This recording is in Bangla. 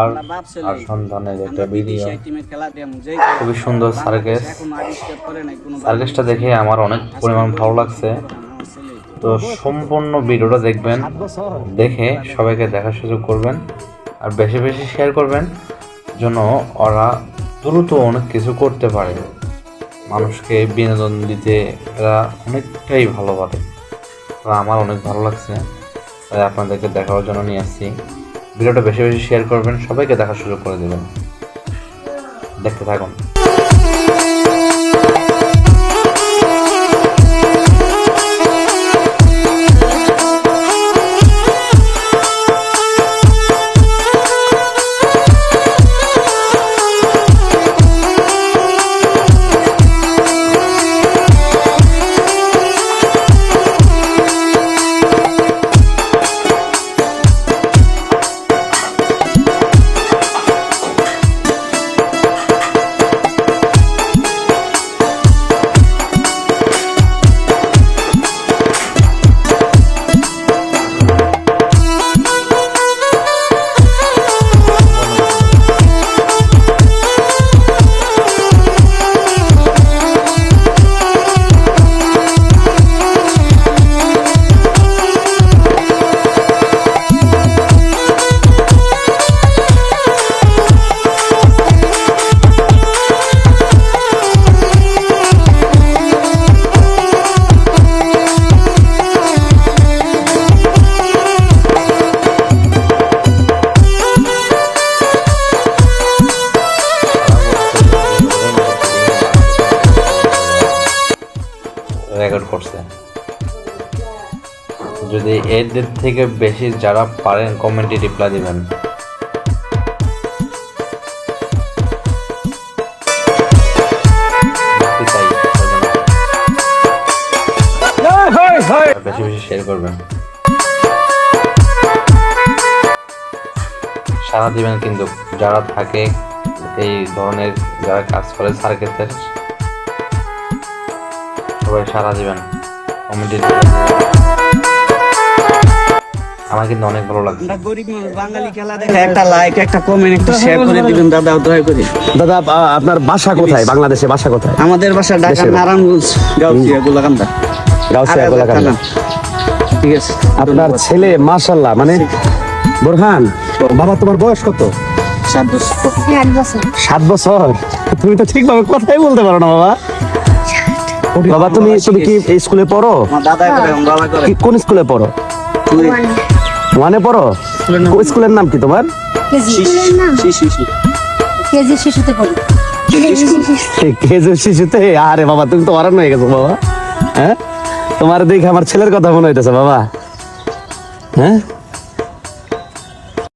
আর সন্তানের একটা ভিডিও, খুবই সুন্দর সার্কেস। সার্কেসটা দেখে আমার অনেক পরিমাণ ভালো লাগছে। তো সম্পূর্ণ ভিডিওটা দেখবেন, দেখে সবাইকে দেখার সুযোগ করবেন আর বেশি বেশি শেয়ার করবেন, যেন ওরা দ্রুত অনেক কিছু করতে পারে। মানুষকে বিনোদন দিতে এরা অনেকটাই ভালো পারে। তো আমার অনেক ভালো লাগছে, তাই আপনাদেরকে দেখার জন্য নিয়ে আসছি। ভিডিওটা বেশি বেশি শেয়ার করবেন, সবাইকে দেখার সুযোগ করে দেবেন। দেখতে থাকুন। রেকর্ড করছে। যদি এদের থেকে বেশি যারা পারেন কমেন্টে রিপ্লাই দিবেন। বেশি বেশি শেয়ার করবেন, সারা দিবেন। কিন্তু যারা থাকে এই ধরনের, যারা কাজ করে সার্কেসের, সবাই সারা দিবেন, কমেন্টে। আমার কিন্তু অনেক ভালো লাগছে। গরিব মানুষ বাঙালি খেলা দেখে একটা লাইক, একটা কমেন্ট, একটা শেয়ার করে দিবেন দাদা, দয়া করে। দাদা আপনার বাসা কোথায়? বাংলাদেশে বাসা কোথায়? আমাদের বাসা ঢাকা নারায়ণগঞ্জ, গাউসিয়া গোলাকান্দা। গাউসিয়া গোলাকান্দা, ঠিক আছে। আপনার ছেলে মাশাআল্লাহ, মানে বোরহান, বাবা তোমার বয়স কত? 7 বছর। 7 বছর? তুমি তো ঠিকভাবে কথাই বলতে পারো না বাবা। বাবা তুমি কি এই স্কুলে পড়ো? আমার দাদা করে, আমার বাবা করে। কোন স্কুলে পড়ো? 1-এ পড়ো? কোন স্কুলের নাম কি তোমার? কেজি শিশুতে পড়ি। কেজি শিশুতে? আরে বাবা তুমি তো অরান হয়ে গেছো বাবা। হ্যাঁ, তোমার দেখে আমার ছেলের কথা মনে হইতেছে বাবা। হ্যাঁ,